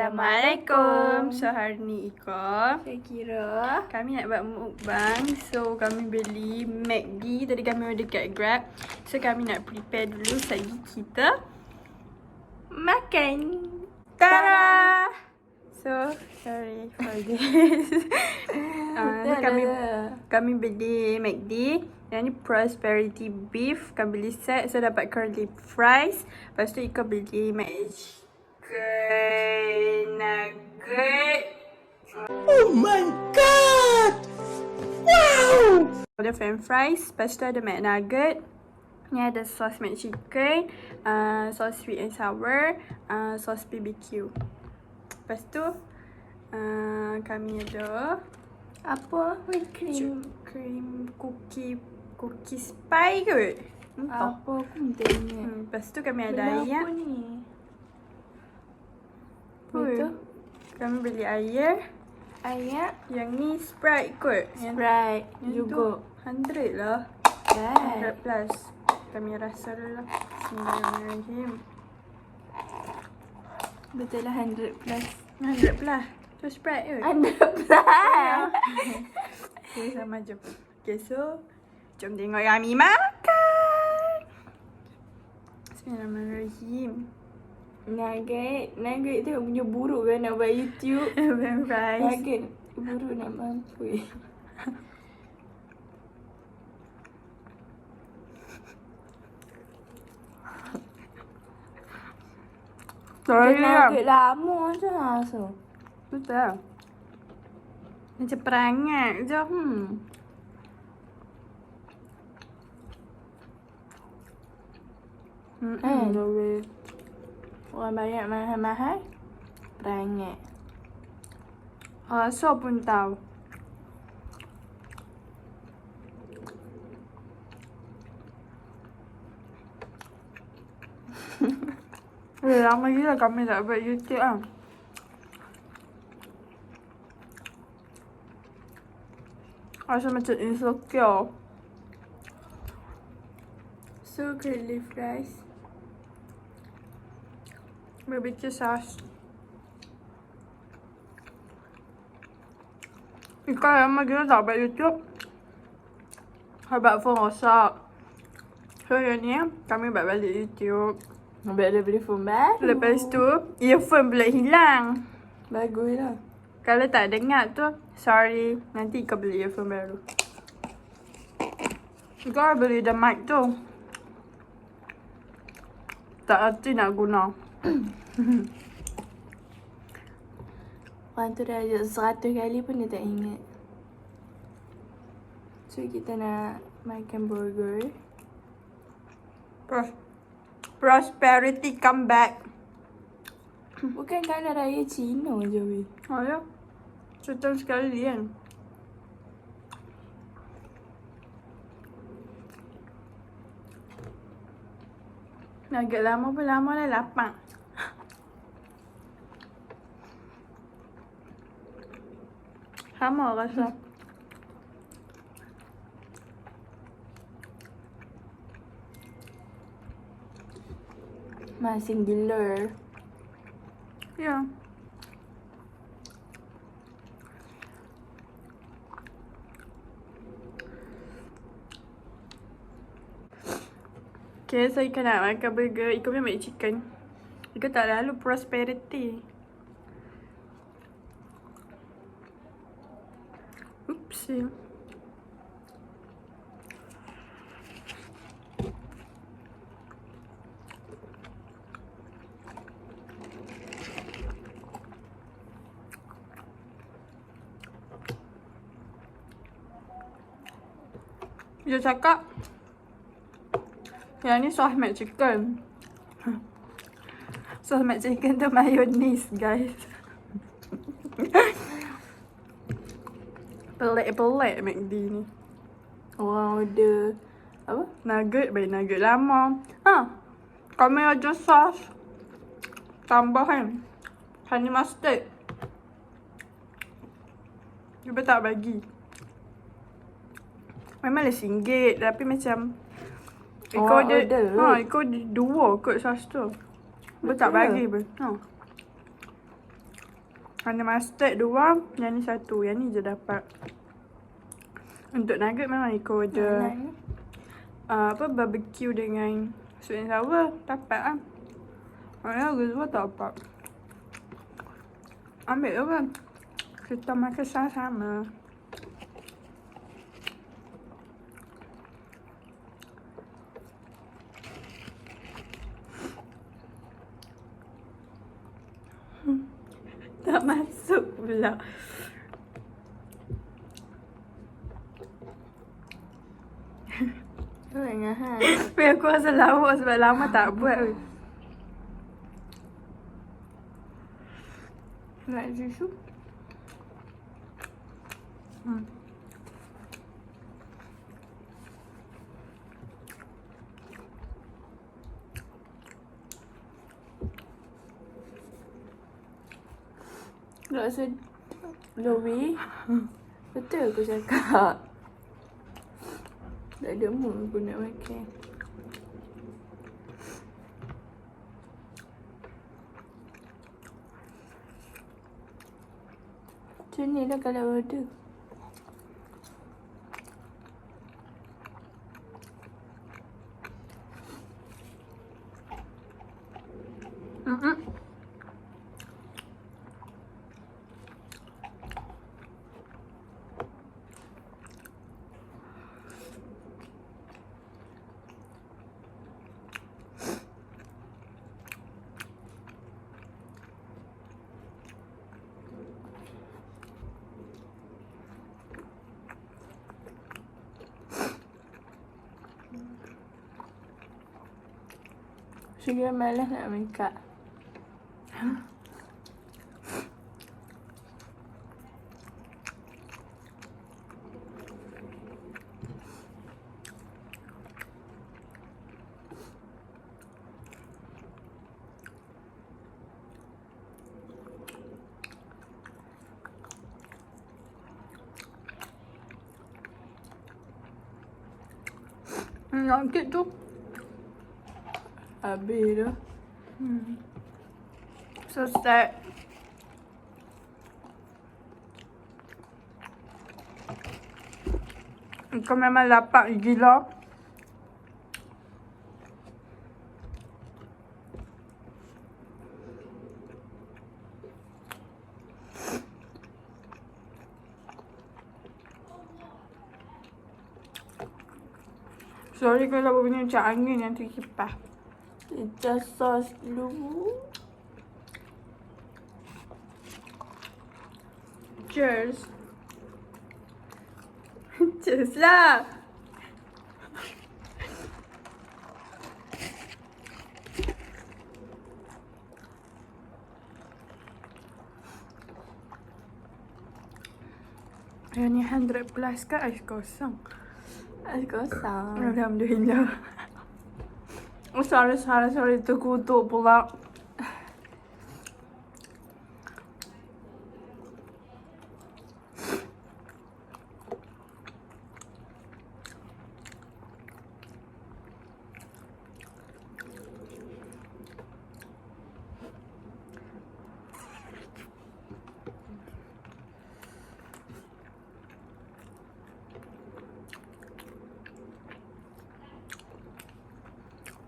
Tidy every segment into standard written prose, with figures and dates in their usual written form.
Assalamualaikum. So hari ni Ika, Saya kira kami nak buat mukbang. So kami beli McD. Tadi kami order kat Grab. So kami nak prepare dulu lagi kita makan. Tara. So sorry for this. So kami beli McD. Yang ni Prosperity Beef. Kami beli set. So dapat curly fries. Lepas tu Ika beli McD nugget. Oh my god! Wow! Ada french fries, lepas tu ada McNugget. Ni ada sos McChicken, sos sweet and sour, sos BBQ. Lepas tu kami ada Apa? Whipped cream. cream cookie pie kot. Entah. Apa aku minta ingat. Lepas tu kami ada Benda ayam. apa ni? Betul. Kami beli air. Ayam. Yang ni Sprite kot. Sprite. Juga. 100 lah. Right. 100 plus. Kami rasa dulu lah. Bismillahirrahmanirrahim. Betul lah 100 plus. 100 plus. Tu Sprite ke? 100 plus. Okay, sama jom. Okay, so jom tengok Yami makan. Bismillahirrahmanirrahim. Nugget tu punya buruk kan nak buat YouTube. French fries. Nugget buruk nak mampu. Sorry lah. Nugget lama je rasa. Betul. Macam perangat je. Sorry. Orang banyak mahal-mahal perangat. So pun tahu. Lama gila kami tak buat YouTube lah. Rasa macam insecure. So curly fries. BBQ sauce. Ika lama gila tak buat YouTube. Sebab phone rosak. So yang ni kami buat balik YouTube. Habis ada beli phone baru. Lepas tu earphone pula hilang. Bagus lah. Kalau tak dengar tu, sorry. Nanti Ika beli earphone baru. Ika beli the mic tu. Tak erti nak guna. Orang tu dah ajak 100 kali pun dia tak ingat. So kita nak makan burger. Prosperity come back. Bukan kalau raya Cina je weh. Oh ya? Setahun sekali kan? Agak lama pun lama lah lapang. Sama rasa. Masing gila. Ya. Okay, so Ika nak makan burger. Ika punya McChicken. Ika tak lalu Prosperity. Oopsie. Dia cakap yang ni sos McChicken. Sos McChicken tu mayonnaise, guys. Pelik-pelik McD ni. Orang order apa? Nugget, baik nugget lama. Kami ada sos tambahan honey mustard. Cuba tak bagi. Memanglah RM1 tapi macam Iko ada Iko dua kot sos tu. Cuba tak bagi pun. Ada mustard 2, yang ni 1. Yang ni je dapat. Untuk nugget memang ikut je. Barbecue dengan sweet and sour. Dapat lah. Yang semua tak dapat. Ambil apa? Kita makan sama-sama. Tak masuk pula. Tapi aku rasa lawak sebab lama tak buat. Nak susu? Rasa Lowi. Betul aku cakap. Tak ada mood aku nak makan. Macam ni lah kalau order. Saya malas nak make up. Nugget tu. Habis dah. So sad. Kau memang lapar gila. Sorry kalau bunyi macam angin yang terkipas. Just sauce dulu. Cheers. Cheers lah. Yang ni 100 plus ke ais kosong? Ais kosong. Alhamdulillah. Sorry, terkutuk pula.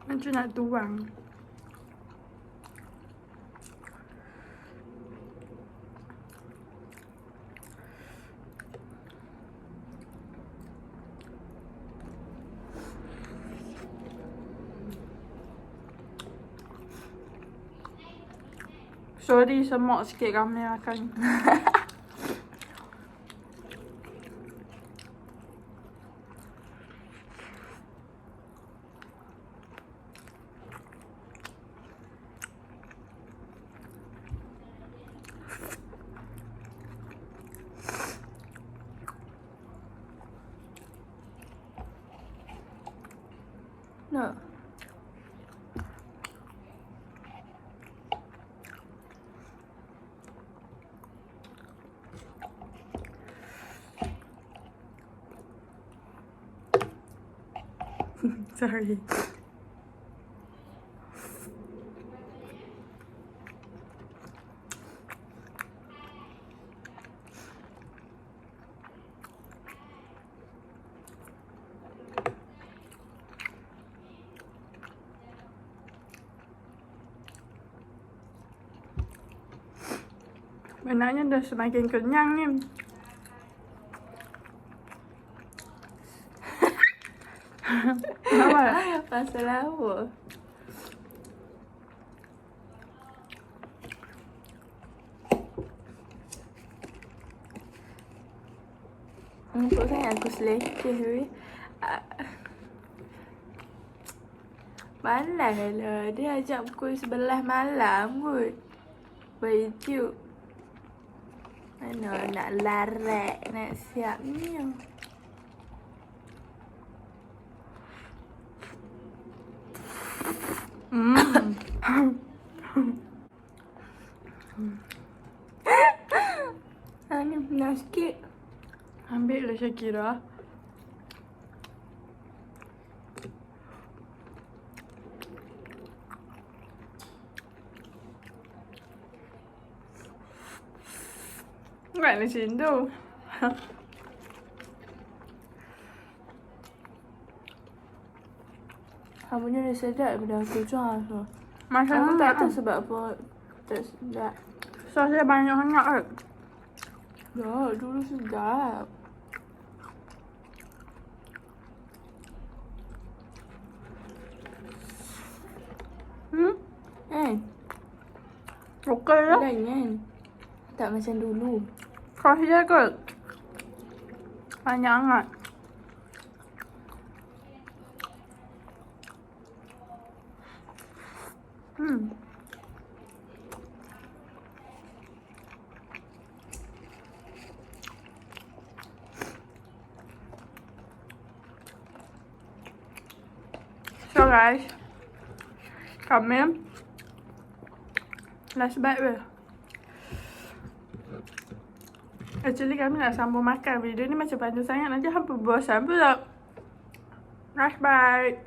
Macam nak tuang. Sorry, semok sikit kami makan. No. Sorry. Benarnya dah semakin kenyang ni. Kenapa? Pasal apa? Untuk sangat aku selekeh weh. Malas lah. Dia ajak pukul 11 malam kot. Buat YouTube. Mana nak larat, nak siapnya. Ni nak sikit. Ambil lah Syakira. Bukan macam tu. Abunya dia sedap daripada aku tu. Masa Aku tu tak tahu sebab apa tak sedap. sos dia banyak sangat kot. Ya, dulu sedap. Okey lah. Kan? Tak macam dulu. Sos dia kot. Banyak sangat. So guys, kami last bite weh. Actually kami nak sambung makan. Video ni macam panjang sangat, nanti hampa bosan pula. Last bite.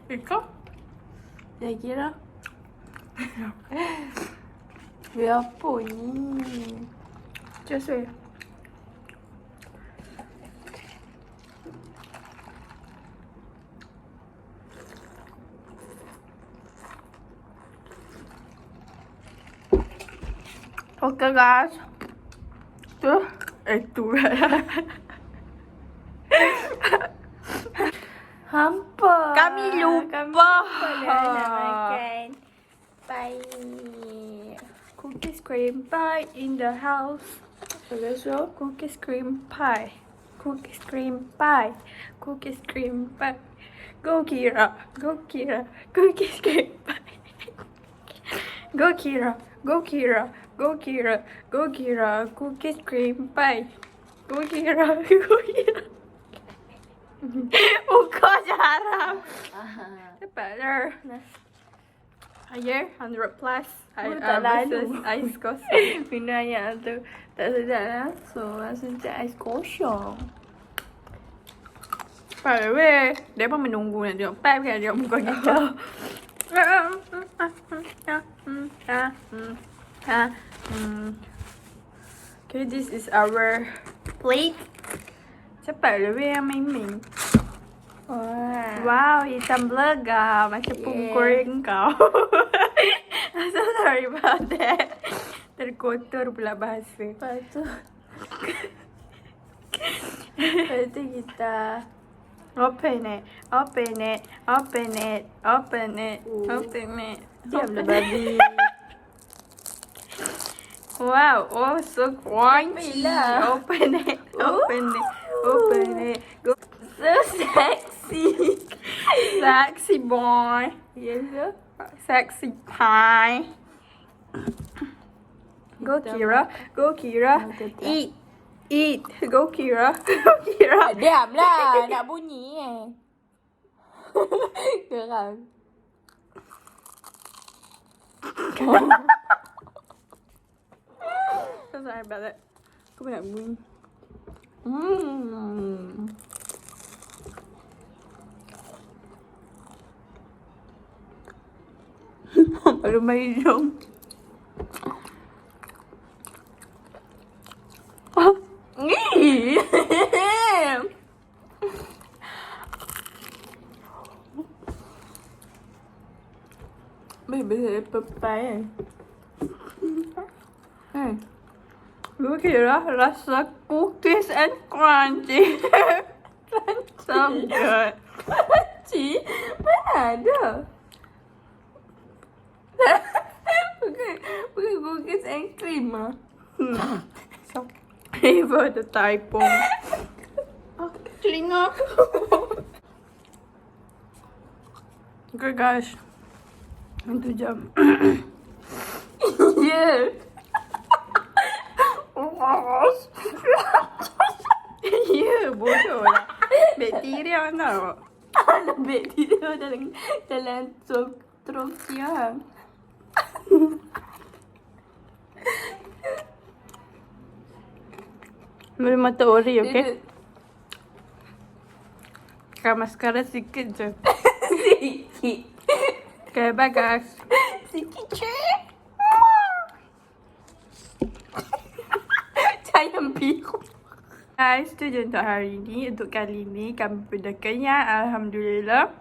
Ika? Saya kira. Biar apa ni? Just wait. Okay guys. Tu. Hampa. Kami lupa. Kami lupa dah nak makan. Bye. Cookies cream pie in the house. Okay, so Cookies cream pie. Cookies cream pie. Cookies cream pie. Go Kira. Go Kira. Cookies cream pie. Go Kira. Go Kira. Go Kira. Go Kira. Cookies cream pie. Go Kira. Go Kira. Buka jarang. Better. Ayer 100 plus. tak lalu. Ais kosong. minum ayam tu tak sedap langsung. Langsung cak ais kosong. Pada weh, dia pun menunggu nak tengok pipe kan, tengok muka kita. Okay, this is our plate. Cepat lah weh yang main-main. Wow, hitam belega macam pungkuring kau. I'm so sorry about that. Terkotor pula bahasa. Lepas tu kita Open it, open it, open it, open it, open it. diamlah babi. Wow, oh so crunchy. Lah. Open it, open it, open it. Go. So sexy. Sexy boy. Yes, sir. Sexy pie. Go Kira, go Kira. Eat, eat. Go Kira, go Kira. Diamlah, nak bunyi Geram. So sorry about that. Aku pun nak bunyi. Baru main hidung. Pepai kan. Okay lah, rasa cookies and crunchy. So good. Cik, mana ada? Bukan cookies and cream ah. So, flavor the typo. Telinga aku. Okay guys. Itu jam. Yeah. Ya, bodoh lah. Bakteria tau. Ada bakteria dalam trok siang. Boleh mata ori, okay? Dia- Pakai maskara sikit je. Sikit. Okay, bye guys. Sikit cik. Jangan biru. Guys, tu je untuk hari ni. Untuk kali ni, kami pun dah kenyang. Alhamdulillah.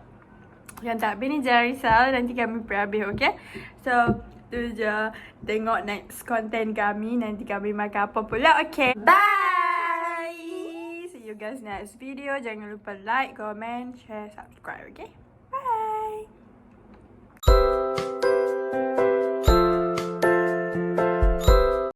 Yang tak habis ni jangan risau. Nanti kami pun habis, okay? So, tu je. Tengok next content kami. Nanti kami makan apa pula, okay? Bye! See you guys next video. Jangan lupa like, comment, share, subscribe, okay?